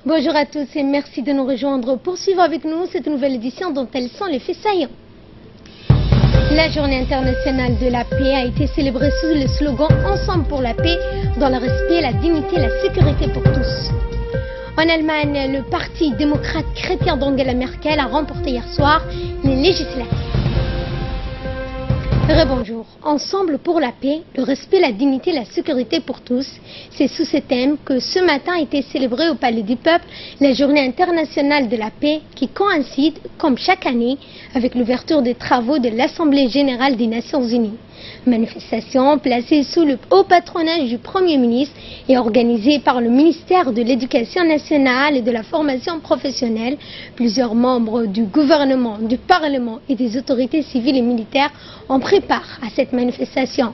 Bonjour à tous et merci de nous rejoindre pour suivre avec nous cette nouvelle édition dont elles sont les faits saillants. La journée internationale de la paix a été célébrée sous le slogan « Ensemble pour la paix » dans le respect, la dignité et la sécurité pour tous. En Allemagne, le parti démocrate chrétien d'Angela Merkel a remporté hier soir les législatives. Rebonjour. Ensemble pour la paix, le respect, la dignité et la sécurité pour tous. C'est sous ce thème que ce matin a été célébrée au Palais du Peuple la journée internationale de la paix qui coïncide, comme chaque année, avec l'ouverture des travaux de l'Assemblée générale des Nations unies. Manifestation placée sous le haut patronage du Premier ministre et organisée par le ministère de l'Éducation nationale et de la formation professionnelle. Plusieurs membres du gouvernement, du Parlement et des autorités civiles et militaires ont pris part à cette manifestation.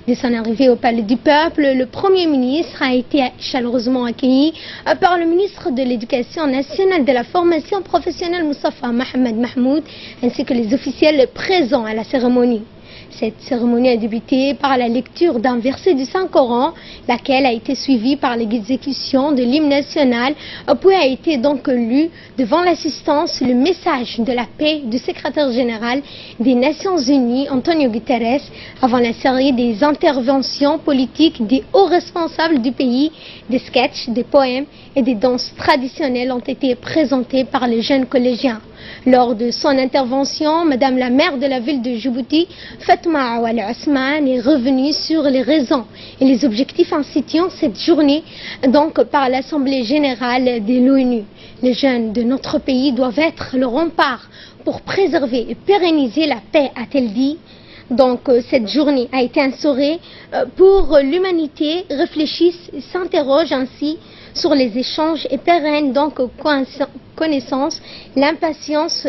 Dès son arrivée au Palais du Peuple, le Premier ministre a été chaleureusement accueilli par le ministre de l'Éducation nationale et de la formation professionnelle Moustapha Mohamed Mahmoud ainsi que les officiels présents à la cérémonie. Cette cérémonie a débuté par la lecture d'un verset du Saint-Coran, laquelle a été suivie par l'exécution de l'hymne national, puis a été donc lu devant l'assistance le message de la paix du secrétaire général des Nations Unies, Antonio Guterres, avant la série des interventions politiques des hauts responsables du pays. Des sketchs, des poèmes et des danses traditionnelles ont été présentés par les jeunes collégiens. Lors de son intervention, Madame la maire de la ville de Djibouti, Fatma Awal Ousmane, est revenue sur les raisons et les objectifs instituant cette journée donc par l'Assemblée générale de l'ONU. Les jeunes de notre pays doivent être le rempart pour préserver et pérenniser la paix, a-t-elle dit. Donc cette journée a été instaurée pour l'humanité, réfléchisse et s'interroge ainsi sur les échanges et pérennes donc connaissance, l'impatience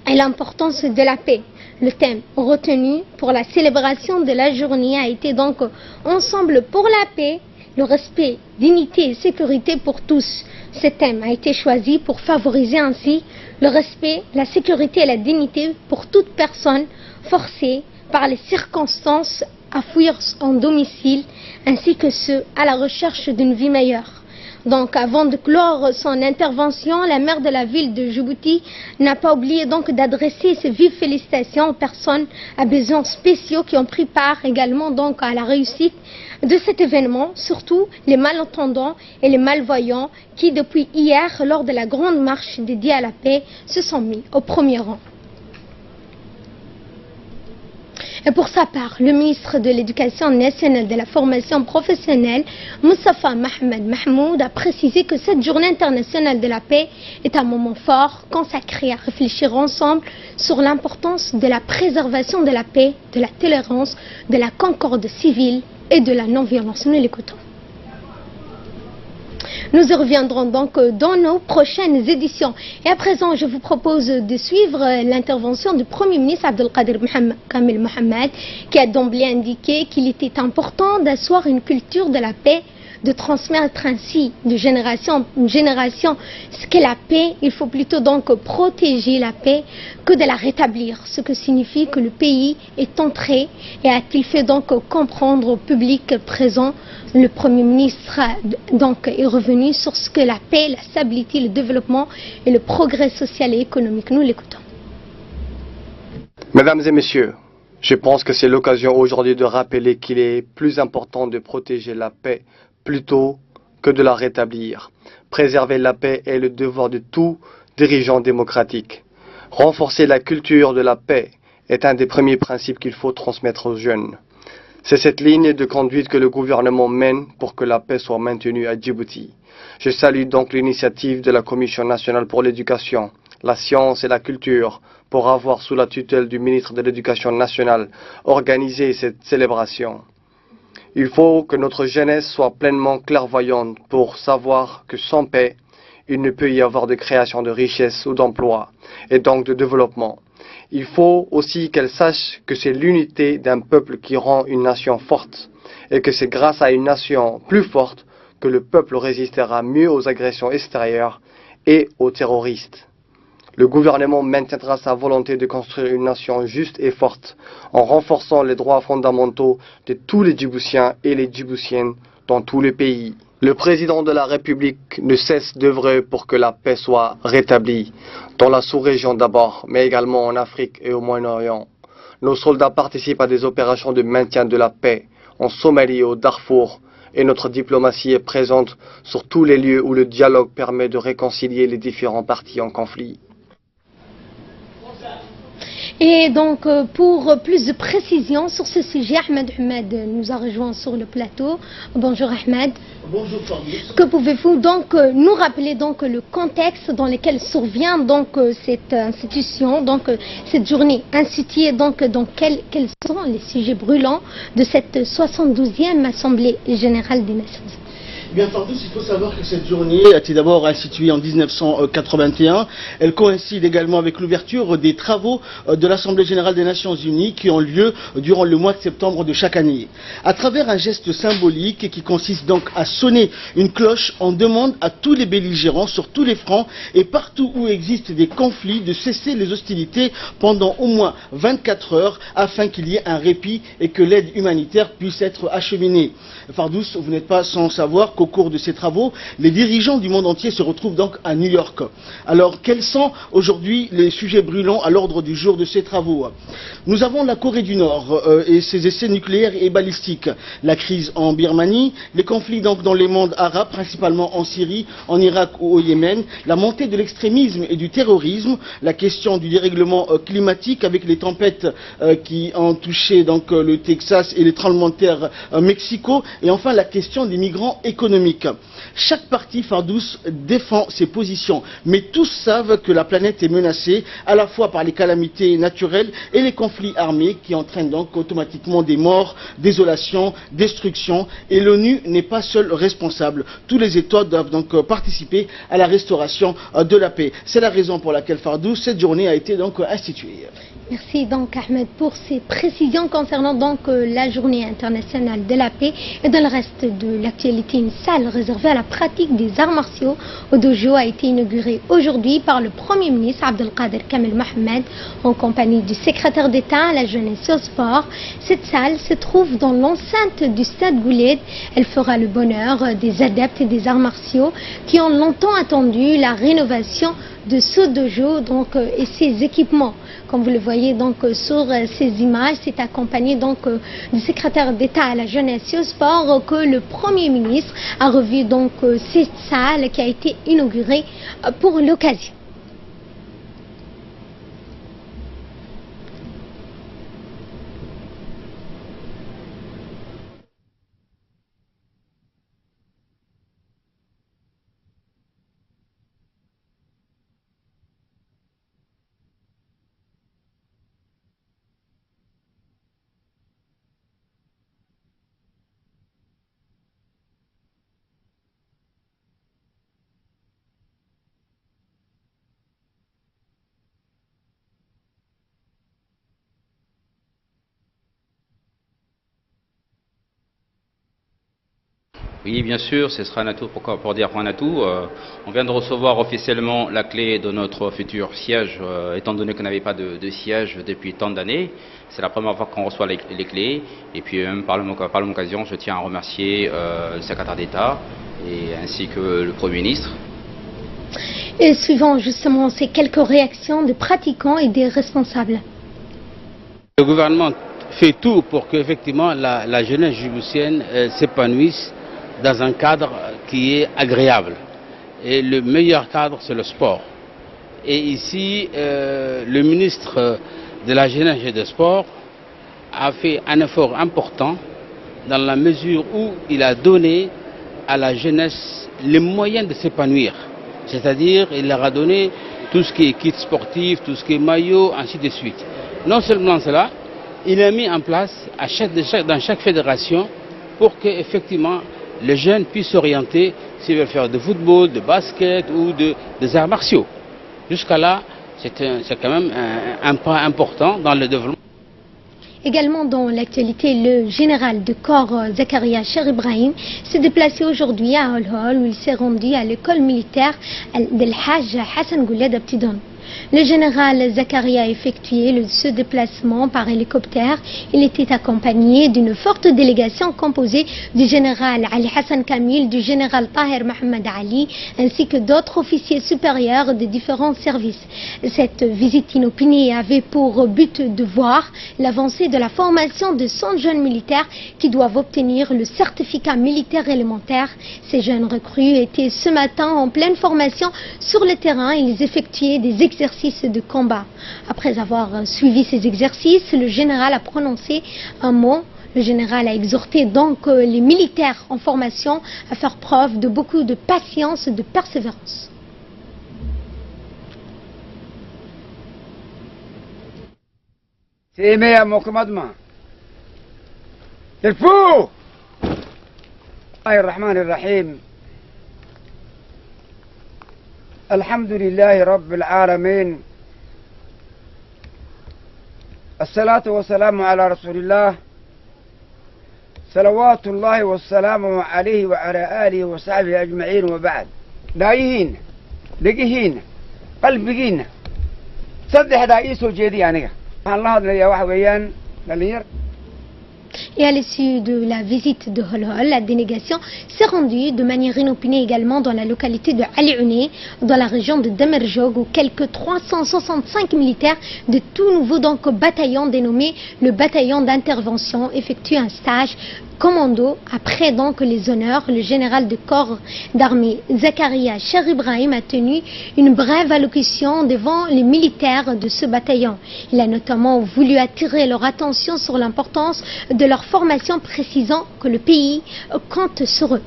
et l'importance de la paix. Le thème retenu pour la célébration de la journée a été donc Ensemble pour la paix, le respect, dignité et sécurité pour tous. Ce thème a été choisi pour favoriser ainsi le respect, la sécurité et la dignité pour toute personne forcée par les circonstances à fuir son domicile ainsi que ceux à la recherche d'une vie meilleure. Donc avant de clore son intervention, la maire de la ville de Djibouti n'a pas oublié donc d'adresser ses vives félicitations aux personnes à besoins spéciaux qui ont pris part également donc à la réussite de cet événement, surtout les malentendants et les malvoyants qui depuis hier, lors de la grande marche dédiée à la paix, se sont mis au premier rang. Et pour sa part, le ministre de l'Éducation nationale et de la formation professionnelle, Moustapha Mohamed Mahmoud, a précisé que cette journée internationale de la paix est un moment fort consacré à réfléchir ensemble sur l'importance de la préservation de la paix, de la tolérance, de la concorde civile et de la non-violence. Nous l'écoutons. Nous y reviendrons donc dans nos prochaines éditions. Et à présent, je vous propose de suivre l'intervention du Premier ministre Abdelkader Kamel Mohamed, qui a d'emblée indiqué qu'il était important d'asseoir une culture de la paix, de transmettre ainsi de génération en génération ce qu'est la paix. Il faut plutôt donc protéger la paix que de la rétablir, ce que signifie que le pays est entré et a-t-il fait donc comprendre au public présent. Le Premier ministre donc est revenu sur ce que la paix, la stabilité, le développement et le progrès social et économique. Nous l'écoutons. Mesdames et messieurs, je pense que c'est l'occasion aujourd'hui de rappeler qu'il est plus important de protéger la paix plutôt que de la rétablir. Préserver la paix est le devoir de tout dirigeant démocratique. Renforcer la culture de la paix est un des premiers principes qu'il faut transmettre aux jeunes. C'est cette ligne de conduite que le gouvernement mène pour que la paix soit maintenue à Djibouti. Je salue donc l'initiative de la Commission nationale pour l'éducation, la science et la culture pour avoir, sous la tutelle du ministre de l'Éducation nationale, organisé cette célébration. Il faut que notre jeunesse soit pleinement clairvoyante pour savoir que sans paix, il ne peut y avoir de création de richesses ou d'emplois, et donc de développement. Il faut aussi qu'elle sache que c'est l'unité d'un peuple qui rend une nation forte, et que c'est grâce à une nation plus forte que le peuple résistera mieux aux agressions extérieures et aux terroristes. Le gouvernement maintiendra sa volonté de construire une nation juste et forte en renforçant les droits fondamentaux de tous les Djiboutiens et les Djiboutiennes dans tous les pays. Le président de la République ne cesse d'œuvrer pour que la paix soit rétablie, dans la sous-région d'abord, mais également en Afrique et au Moyen-Orient. Nos soldats participent à des opérations de maintien de la paix en Somalie et au Darfour, et notre diplomatie est présente sur tous les lieux où le dialogue permet de réconcilier les différents partis en conflit. Et donc, pour plus de précisions sur ce sujet, Ahmed Ahmed nous a rejoint sur le plateau. Bonjour Ahmed. Bonjour Fabrice. Que pouvez-vous donc nous rappeler donc le contexte dans lequel survient donc cette institution, donc cette journée instituée, donc dans quels sont les sujets brûlants de cette 72e Assemblée générale des Nations Unies? Bien, Fabrice, il faut savoir que cette journée a été d'abord instituée en 1981. Elle coïncide également avec l'ouverture des travaux de l'Assemblée générale des Nations Unies qui ont lieu durant le mois de septembre de chaque année. À travers un geste symbolique qui consiste donc à sonner une cloche, on demande à tous les belligérants sur tous les fronts et partout où existent des conflits de cesser les hostilités pendant au moins 24 heures afin qu'il y ait un répit et que l'aide humanitaire puisse être acheminée. Fardous, vous n'êtes pas sans savoir qu'au cours de ces travaux, les dirigeants du monde entier se retrouvent donc à New York. Alors, quels sont aujourd'hui les sujets brûlants à l'ordre du jour de ces travaux? Nous avons la Corée du Nord et ses essais nucléaires et balistiques, la crise en Birmanie, les conflits donc dans les mondes arabes, principalement en Syrie, en Irak ou au Yémen, la montée de l'extrémisme et du terrorisme, la question du dérèglement climatique avec les tempêtes qui ont touché donc le Texas et les tremblements de terre Mexico, et enfin la question des migrants économiques. Chaque parti, Fardous, défend ses positions, mais tous savent que la planète est menacée à la fois par les calamités naturelles et les conflits armés qui entraînent donc automatiquement des morts, désolation, destruction, et l'ONU n'est pas seule responsable. Tous les États doivent donc participer à la restauration de la paix. C'est la raison pour laquelle, Fardous, cette journée a été donc instituée. Merci donc Ahmed pour ces précisions concernant donc la journée internationale de la paix. Et dans le reste de l'actualité, une salle réservée à la pratique des arts martiaux au dojo a été inaugurée aujourd'hui par le Premier ministre Abdelkader Kamel Mohamed en compagnie du secrétaire d'État à la jeunesse et au sport. Cette salle se trouve dans l'enceinte du stade Gouled. Elle fera le bonheur des adeptes des arts martiaux qui ont longtemps attendu la rénovation de ce dojo donc, et ses équipements. Comme vous le voyez donc sur ces images, c'est accompagné donc du secrétaire d'État à la jeunesse et au sport que le Premier ministre a revu donc cette salle qui a été inaugurée pour l'occasion. Oui, bien sûr, ce sera un atout pour dire un atout. On vient de recevoir officiellement la clé de notre futur siège, étant donné qu'on n'avait pas de siège depuis tant d'années. C'est la première fois qu'on reçoit les clés. Et puis, par l'occasion, je tiens à remercier le secrétaire d'État ainsi que le Premier ministre. Et suivant justement ces quelques réactions de pratiquants et des responsables. Le gouvernement fait tout pour qu'effectivement la jeunesse djiboutienne s'épanouisse dans un cadre qui est agréable. Et le meilleur cadre, c'est le sport. Et ici, le ministre de la Jeunesse et des Sports a fait un effort important dans la mesure où il a donné à la jeunesse les moyens de s'épanouir. C'est-à-dire, il leur a donné tout ce qui est kit sportif, tout ce qui est maillot, ainsi de suite. Non seulement cela, il a mis en place dans chaque fédération pour qu'effectivement les jeunes puissent s'orienter s'ils veulent faire de football, de basket ou des arts martiaux. Jusqu'à là, c'est quand même un pas important dans le développement. Également dans l'actualité, le général de corps Zakaria Cher Ibrahim s'est déplacé aujourd'hui à Hol Hol où il s'est rendu à l'école militaire d'El Hajj Hassan Gouled à Ptidoun. Le général Zakaria a effectué ce déplacement par hélicoptère. Il était accompagné d'une forte délégation composée du général Ali Hassan Kamil, du général Tahir Mohamed Ali, ainsi que d'autres officiers supérieurs de différents services. Cette visite inopinée avait pour but de voir l'avancée de la formation de 100 jeunes militaires qui doivent obtenir le certificat militaire élémentaire. Ces jeunes recrues étaient ce matin en pleine formation sur le terrain. Ils effectuaient des exercices de combat. Après avoir suivi ces exercices, le général a prononcé un mot. Le général a exhorté donc les militaires en formation à faire preuve de beaucoup de patience et de persévérance. C'est à mon commandement. Il faut. Ar-Rahman Ar-Rahim. Alhamdulillahi Rabbil Alamin. As-salatu wa salamu ala Rasulillah. صلوات الله والسلام عليه وعلى آله وصحبه أجمعين وبعد دايهين لقيهين قلبيين صدح دايسو جدي يعني الله هذا يا واحد ويان للير. Et à l'issue de la visite de Holhol, la délégation s'est rendue de manière inopinée également dans la localité de Alioune, dans la région de Demerjog, où quelques 365 militaires de tout nouveau bataillon dénommé le bataillon d'intervention effectuent un stage commando. Après donc les honneurs, le général de corps d'armée Zakaria Cher Ibrahim a tenu une brève allocution devant les militaires de ce bataillon. Il a notamment voulu attirer leur attention sur l'importance de leur formation, précisant que le pays compte sur eux.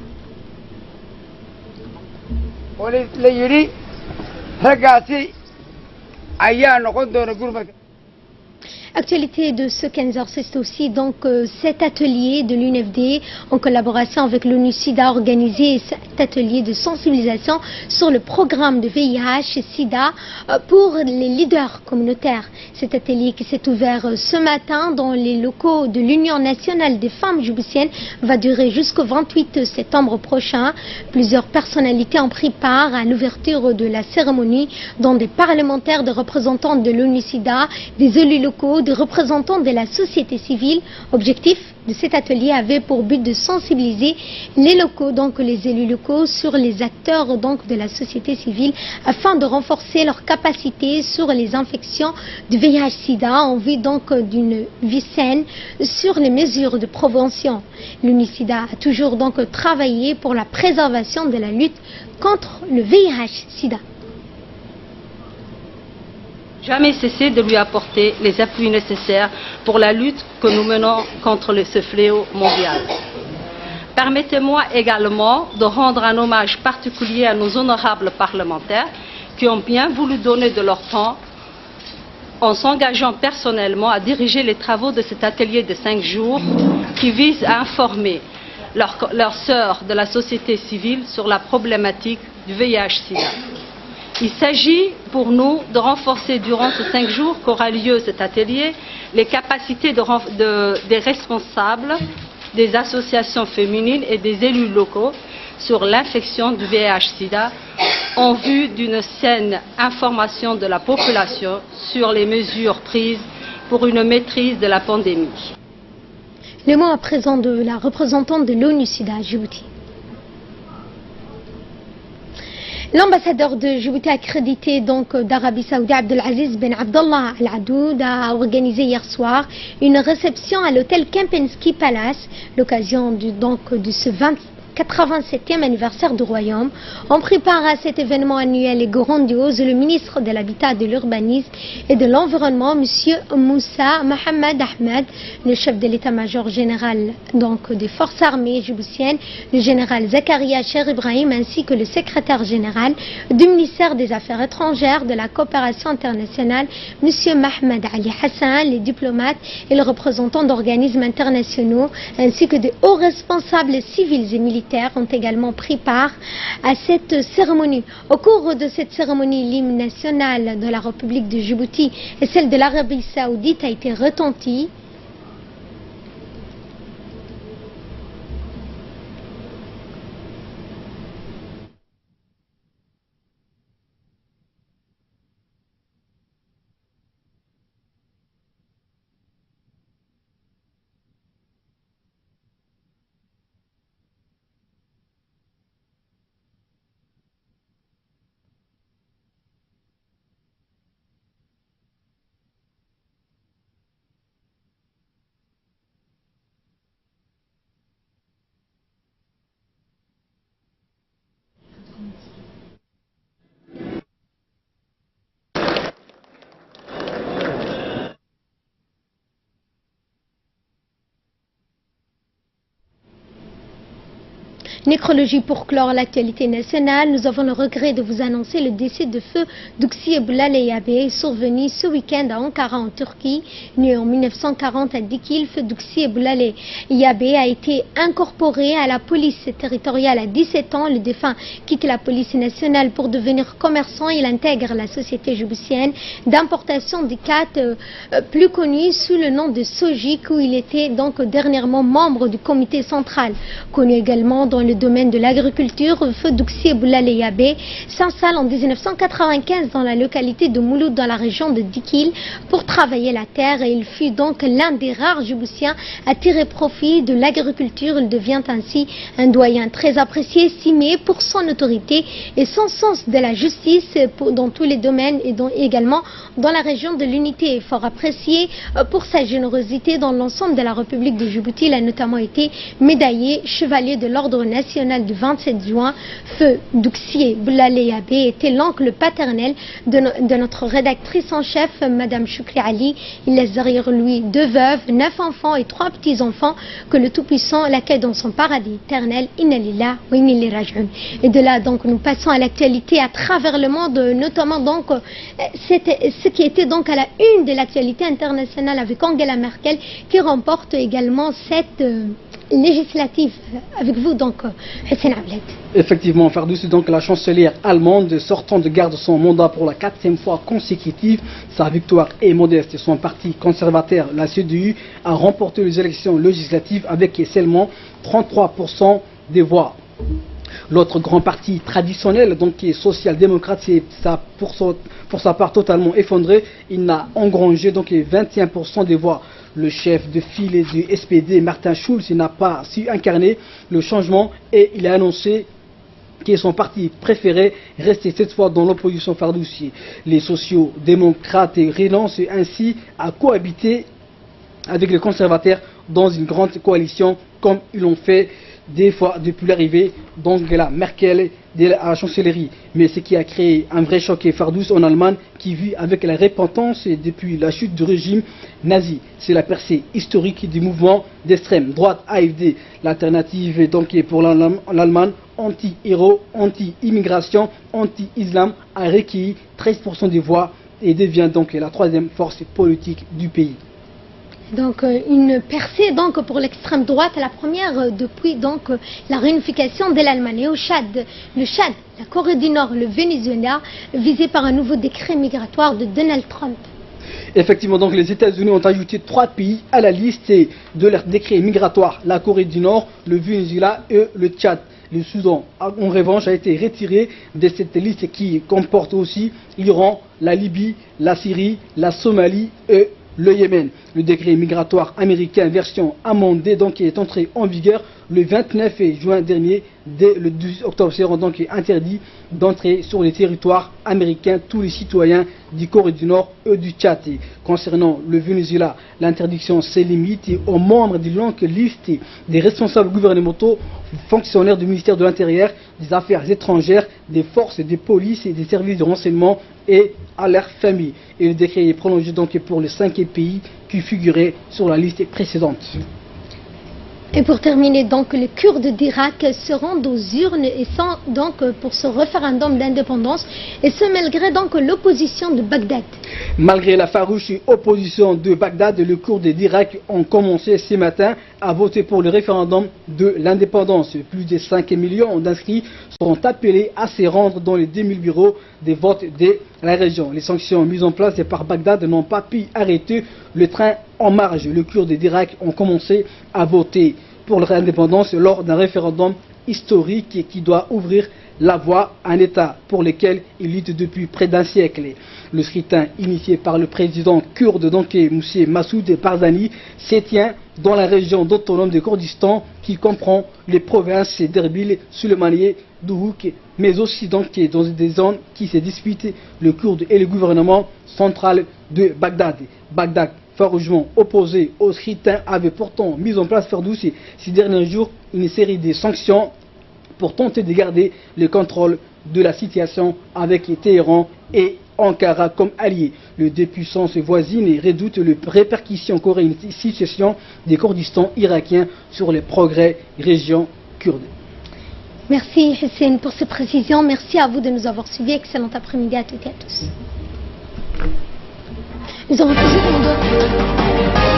Actualité de ce 15h, c'est aussi donc cet atelier de l'UNFD en collaboration avec l'ONU-SIDA organisé cet atelier de sensibilisation sur le programme de VIH et SIDA pour les leaders communautaires. Cet atelier qui s'est ouvert ce matin dans les locaux de l'Union nationale des femmes djiboutiennes va durer jusqu'au 28 septembre prochain. Plusieurs personnalités ont pris part à l'ouverture de la cérémonie, dont des parlementaires, des représentants de l'ONU-SIDA, des élus locaux, des représentants de la société civile. Objectif de cet atelier avait pour but de sensibiliser les locaux, donc les élus locaux, sur les acteurs donc de la société civile afin de renforcer leur capacité sur les infections du VIH-Sida en vue donc d'une vie saine, sur les mesures de prévention. L'UNICIDA a toujours donc travaillé pour la préservation de la lutte contre le VIH-Sida. Jamais cesser de lui apporter les appuis nécessaires pour la lutte que nous menons contre ce fléau mondial. Permettez-moi également de rendre un hommage particulier à nos honorables parlementaires qui ont bien voulu donner de leur temps en s'engageant personnellement à diriger les travaux de cet atelier de 5 jours qui vise à informer leurs sœurs de la société civile sur la problématique du VIH-Sida. Il s'agit pour nous de renforcer durant ces 5 jours qu'aura lieu cet atelier les capacités des responsables, des associations féminines et des élus locaux sur l'infection du VIH-Sida en vue d'une saine information de la population sur les mesures prises pour une maîtrise de la pandémie. Le mot à présent de la représentante de l'ONU-SIDA à Djibouti. L'ambassadeur de Djibouti accrédité donc d'Arabie Saoudite, Abdelaziz Ben Abdallah Al Adoud, a organisé hier soir une réception à l'hôtel Kempinski Palace, l'occasion de ce 87e anniversaire du royaume. On prépare à cet événement annuel et grandiose le ministre de l'Habitat, de l'Urbanisme et de l'Environnement, M. Moussa Mohamed Ahmed, le chef de l'état-major général donc des forces armées djiboutiennes, le général Zakaria Cher Ibrahim, ainsi que le secrétaire général du ministère des Affaires étrangères, de la coopération internationale, M. Mohamed Ali Hassan, les diplomates et les représentants d'organismes internationaux, ainsi que des hauts responsables civils et militaires ont également pris part à cette cérémonie. Au cours de cette cérémonie, l'hymne national de la République de Djibouti et celle de l'Arabie Saoudite a été retenti. Nécrologie pour clore l'actualité nationale. Nous avons le regret de vous annoncer le décès de feu Douxié Boulale Yabe, survenu ce week-end à Ankara en Turquie. Né en 1940 à Dikil, feu Douxié Boulale Yabe a été incorporé à la police territoriale à 17 ans. Le défunt quitte la police nationale pour devenir commerçant. Il intègre la société djiboutienne d'importation des CAT, plus connue sous le nom de Sojik, où il était donc dernièrement membre du comité central. Connu également dans le domaine de l'agriculture, feu Douxié Boulale Yabe s'installe en 1995 dans la localité de Mouloud dans la région de Dikil pour travailler la terre, et il fut donc l'un des rares Djiboutiens à tirer profit de l'agriculture. Il devient ainsi un doyen très apprécié, estimé pour son autorité et son sens de la justice dans tous les domaines, et également dans la région de l'unité. Fort apprécié pour sa générosité dans l'ensemble de la République de Djibouti. Il a notamment été médaillé chevalier de l'ordre national du 27 juin. Feu Douxié Boulale Yabe était l'oncle paternel de notre rédactrice en chef, Madame Choukri Ali. Il laisse derrière lui 2 veuves, 9 enfants et 3 petits-enfants. Que le Tout-Puissant l'accueille dans son paradis éternel. Inna lillah wa inna ilayhi raji'un. Et de là, donc, nous passons à l'actualité à travers le monde, notamment donc ce qui était donc à la une de l'actualité internationale avec Angela Merkel, qui remporte également cette législative. Avec vous donc, Hussein Abled. Effectivement, Fardous, donc la chancelière allemande sortant de garde son mandat pour la 4e fois consécutive. Sa victoire est modeste. Son parti conservateur, la CDU, a remporté les élections législatives avec seulement 33% des voix. L'autre grand parti traditionnel, donc qui est social-démocrate, c'est pour sa part totalement effondré. Il n'a engrangé donc 21% des voix. Le chef de file du SPD, Martin Schulz, n'a pas su incarner le changement et il a annoncé que son parti préféré restait cette fois dans l'opposition Fardouci. Les sociaux-démocrates renoncent ainsi à cohabiter avec les conservateurs dans une grande coalition comme ils l'ont fait des fois depuis l'arrivée d'Angela Merkel à la chancellerie. Mais ce qui a créé un vrai choc est Fardous en Allemagne, qui vit avec la repentance depuis la chute du régime nazi. C'est la percée historique du mouvement d'extrême droite AfD. L'alternative donc pour l'Allemagne, anti-héros, anti-immigration, anti-islam, a recueilli 13% des voix et devient donc la 3e force politique du pays. Donc une percée donc pour l'extrême droite, la première depuis donc la réunification de l'Allemagne. Et au Tchad, le Tchad, la Corée du Nord, le Venezuela, visés par un nouveau décret migratoire de Donald Trump. Effectivement, donc les États-Unis ont ajouté 3 pays à la liste de leur décret migratoire: la Corée du Nord, le Venezuela et le Tchad. Le Soudan, en revanche, a été retiré de cette liste qui comporte aussi l'Iran, la Libye, la Syrie, la Somalie et le Yémen. Le décret migratoire américain version amendée donc est entré en vigueur le 29 juin dernier. Dès le 12 octobre sera donc interdit d'entrer sur les territoires américains tous les citoyens du Corée du Nord et du Tchad. Concernant le Venezuela, l'interdiction se limite aux membres de longue liste des responsables gouvernementaux, fonctionnaires du ministère de l'Intérieur, des Affaires étrangères, des forces de police et des services de renseignement et à leurs familles. Et le décret est prolongé donc pour les 5 pays qui figuraient sur la liste précédente. Et pour terminer, donc, les Kurdes d'Irak se rendent aux urnes et sont donc pour ce référendum d'indépendance, et ce malgré donc l'opposition de Bagdad. Malgré la farouche opposition de Bagdad, les Kurdes d'Irak ont commencé ce matin à voter pour le référendum de l'indépendance. Plus de 5 millions d'inscrits sont appelés à se rendre dans les 2000 bureaux de vote de la région. Les sanctions mises en place par Bagdad n'ont pas pu arrêter le train en marche. Les Kurdes d'Irak ont commencé à voter pour l'indépendance lors d'un référendum historique qui doit ouvrir la voie à un État pour lequel ils luttent depuis près d'un siècle. Le scrutin initié par le président kurde, donc M. Massoud Barzani, se tient dans la région autonome de Kurdistan qui comprend les provinces d'Erbil, Suleymaniye, Duhok, mais aussi donc dans des zones qui se disputent le Kurde et le gouvernement central de Bagdad. Bagdad, farouchement opposé au scrutin, avait pourtant mis en place ces derniers jours une série de sanctions pour tenter de garder le contrôle de la situation avec Téhéran et Ankara comme alliés. Les deux puissances voisines redoutent les répercussions qu'aurait une situation des Kurdistans irakiens sur les progrès régions kurdes. Merci Hussein pour ces précisions. Merci à vous de nous avoir suivis. Excellent après-midi à toutes et à tous. Nous avons toujours